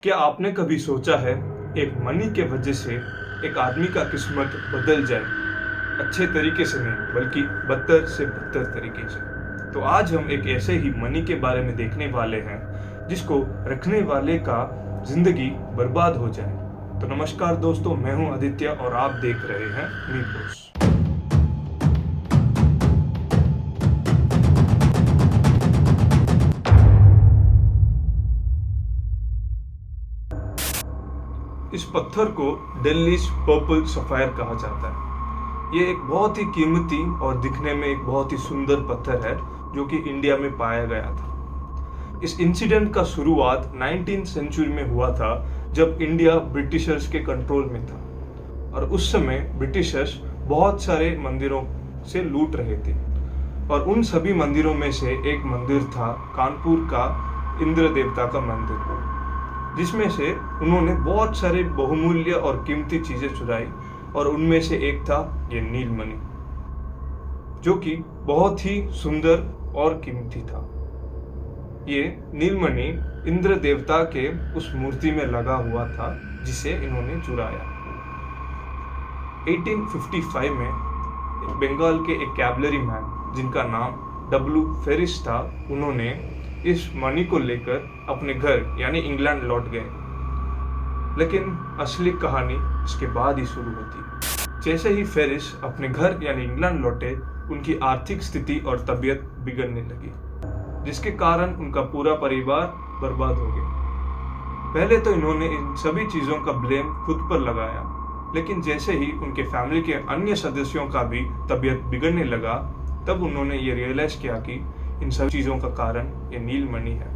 क्या आपने कभी सोचा है एक मनी के वजह से एक आदमी का किस्मत बदल जाए? अच्छे तरीके से नहीं बल्कि बदतर से बदतर तरीके से। तो आज हम एक ऐसे ही मनी के बारे में देखने वाले हैं जिसको रखने वाले का जिंदगी बर्बाद हो जाए। तो नमस्कार दोस्तों, मैं हूं आदित्य और आप देख रहे हैं मीपोस। इस पत्थर को डेलिश पर्पल सफायर कहा जाता है। ये एक बहुत ही कीमती और दिखने में एक बहुत ही सुंदर पत्थर है जो कि इंडिया में पाया गया था। इस इंसिडेंट का शुरुआत 19th सेंचुरी में हुआ था जब इंडिया ब्रिटिशर्स के कंट्रोल में था और उस समय ब्रिटिशर्स बहुत सारे मंदिरों से लूट रहे थे और उन सभी मंदिरों में से एक मंदिर था कानपुर का इंद्र देवता का मंदिर, जिसमें से उन्होंने बहुत सारे बहुमूल्य और कीमती चीजें चुराई और उनमें से एक था ये नीलमणि, जो कि बहुत ही सुंदर और कीमती था। ये नीलमणि इंद्र देवता के उस मूर्ति में लगा हुआ था जिसे इन्होंने चुराया। 1855 में बंगाल के एक कैवलरी मैन जिनका नाम डब्ल्यू फेरिस था, उन्होंने इस मणि को लेकर अपने घर यानी इंग्लैंड लौट गए। लेकिन असली कहानी इसके बाद ही शुरू होती है। जैसे ही फेरिस अपने घर यानी इंग्लैंड लौटे, उनकी आर्थिक स्थिति और तबीयत बिगड़ने लगी, जिसके कारण उनका पूरा परिवार बर्बाद हो गया। पहले तो इन्होंने इन सभी चीजों का ब्लेम खुद पर लगाया, लेकिन जैसे ही उनके फैमिली के अन्य सदस्यों का भी तबीयत बिगड़ने लगा, तब उन्होंने ये रियलाइज किया कि इन सब चीजों का कारण ये नीलमणि है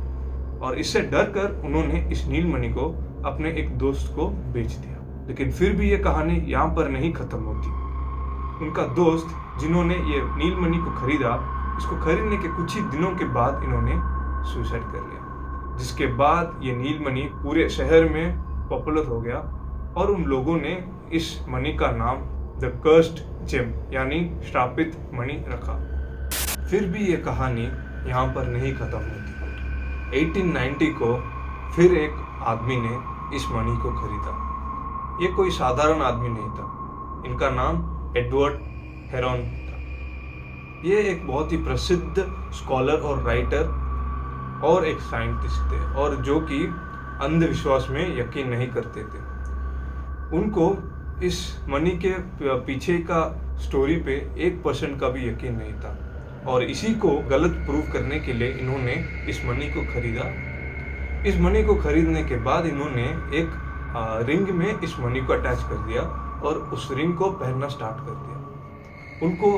और इससे डर कर उन्होंने इस नीलमणि को अपने एक दोस्त को बेच दिया। लेकिन फिर भी ये कहानी यहाँ पर नहीं खत्म होती। उनका दोस्त जिन्होंने ये नीलमणि को खरीदा, इसको खरीदने के कुछ ही दिनों के बाद इन्होंने सुसाइड कर लिया, जिसके बाद ये नीलमणि पूरे शहर में पॉपुलर हो गया और उन लोगों ने इस मणि का नाम द कर्स्ड जेम यानी श्रापित मणि रखा। फिर भी ये कहानी यहाँ पर नहीं खत्म होती। 1890 को फिर एक आदमी ने इस मणि को खरीदा। ये कोई साधारण आदमी नहीं था, इनका नाम एडवर्ड हेरॉन था। ये एक बहुत ही प्रसिद्ध स्कॉलर और राइटर और एक साइंटिस्ट थे और जो कि अंधविश्वास में यकीन नहीं करते थे। उनको इस मणि के पीछे का स्टोरी पे 1% का भी यकीन नहीं था और इसी को गलत प्रूव करने के लिए इन्होंने इस मणि को खरीदा। इस मणि को खरीदने के बाद इन्होंने एक रिंग में इस मणि को अटैच कर दिया और उस रिंग को पहनना स्टार्ट कर दिया। उनको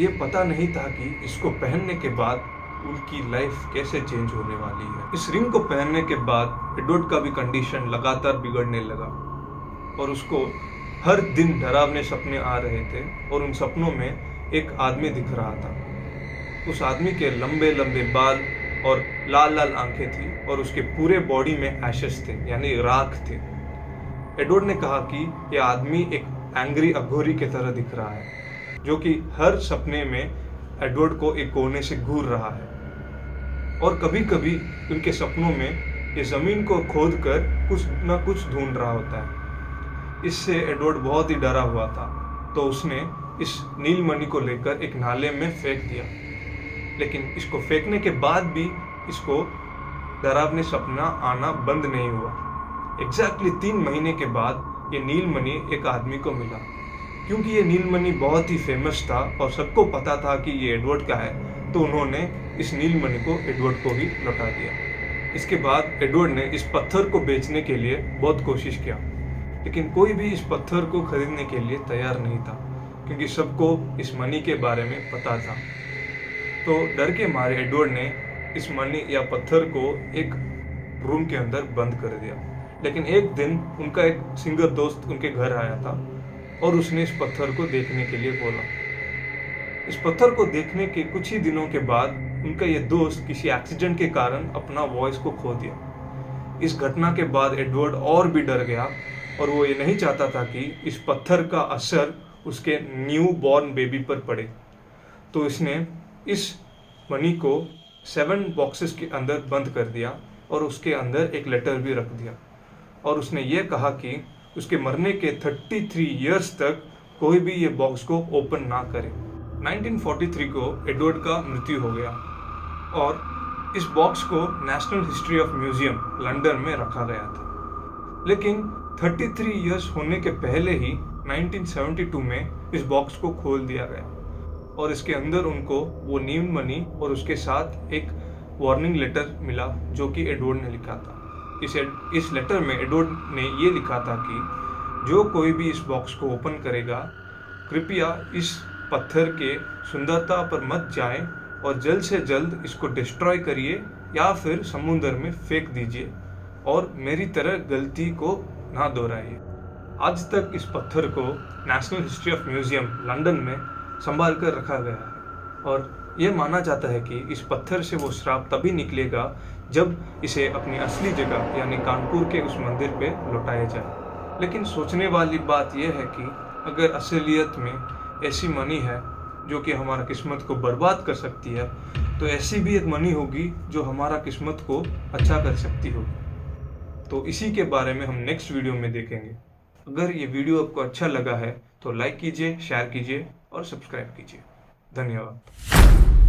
ये पता नहीं था कि इसको पहनने के बाद उनकी लाइफ कैसे चेंज होने वाली है। इस रिंग को पहनने के बाद एडवर्ड का भी कंडीशन लगातार बिगड़ने लगा और उसको हर दिन डरावने सपने आ रहे थे और उन सपनों में एक आदमी दिख रहा था। उस आदमी के लंबे लंबे बाल और लाल लाल आंखें थी और उसके पूरे बॉडी में एशेस थे यानी राख थे। एडवर्ड ने कहा कि यह आदमी एक एंग्री अघोरी की तरह दिख रहा है, जो कि हर सपने में एडवर्ड को एक कोने से घूर रहा है और कभी कभी उनके सपनों में ये जमीन को खोद कर कुछ ना कुछ ढूंढ रहा होता है। इससे एडवर्ड बहुत ही डरा हुआ था, तो उसने इस नीलमणि को लेकर एक नाले में फेंक दिया। लेकिन इसको फेंकने के बाद भी इसको डरावने सपना आना बंद नहीं हुआ। एग्जैक्टली 3 महीने के बाद ये नीलमणि एक आदमी को मिला। क्योंकि ये नीलमणि बहुत ही फेमस था और सबको पता था कि ये एडवर्ड का है, तो उन्होंने इस नीलमणि को एडवर्ड को ही लौटा दिया। इसके बाद एडवर्ड ने इस पत्थर को बेचने के लिए बहुत कोशिश किया, लेकिन कोई भी इस पत्थर को खरीदने के लिए तैयार नहीं था, क्योंकि सबको इस मणि के बारे में पता था। तो डर के मारे एडवर्ड ने इस मणि या पत्थर को एक रूम के अंदर बंद कर दिया। लेकिन एक दिन उनका एक सिंगर दोस्त उनके घर आया था और उसने इस पत्थर को देखने के लिए बोला। इस पत्थर को देखने के कुछ ही दिनों के बाद उनका ये दोस्त किसी एक्सीडेंट के कारण अपना वॉइस को खो दिया। इस घटना के बाद एडवर्ड और भी डर गया और वो ये नहीं चाहता था कि इस पत्थर का असर उसके न्यू बॉर्न बेबी पर पड़े। तो इसने इस मणि को 7 बॉक्सेस के अंदर बंद कर दिया और उसके अंदर एक लेटर भी रख दिया और उसने ये कहा कि उसके मरने के 33 इयर्स तक कोई भी ये बॉक्स को ओपन ना करे। 1943 को एडवर्ड का मृत्यु हो गया और इस बॉक्स को national history of museum London में रखा गया था। लेकिन 33 इयर्स होने के पहले ही 1972 में इस बॉक्स को खोल दिया गया और इसके अंदर उनको वो नीम मनी और उसके साथ एक वार्निंग लेटर मिला जो कि एडवर्ड ने लिखा था। इस लेटर में एडवर्ड ने ये लिखा था कि जो कोई भी इस बॉक्स को ओपन करेगा कृपया इस पत्थर के सुंदरता पर मत जाए और जल्द से जल्द इसको डिस्ट्रॉय करिए या फिर समुद्र में फेंक दीजिए और मेरी तरह गलती को ना दोहराइए। आज तक इस पत्थर को national history of museum London में संभाल कर रखा गया है और यह माना जाता है कि इस पत्थर से वो श्राप तभी निकलेगा जब इसे अपनी असली जगह यानी कानपुर के उस मंदिर पे लौटाया जाए। लेकिन सोचने वाली बात यह है कि अगर असलियत में ऐसी मनी है जो कि हमारा किस्मत को बर्बाद कर सकती है तो ऐसी भी एक मनी होगी जो हमारा किस्मत को अच्छा कर सकती होगी। तो इसी के बारे में हम नेक्स्ट वीडियो में देखेंगे। अगर ये वीडियो आपको अच्छा लगा है तो लाइक कीजिए, शेयर कीजिए और सब्सक्राइब कीजिए। धन्यवाद।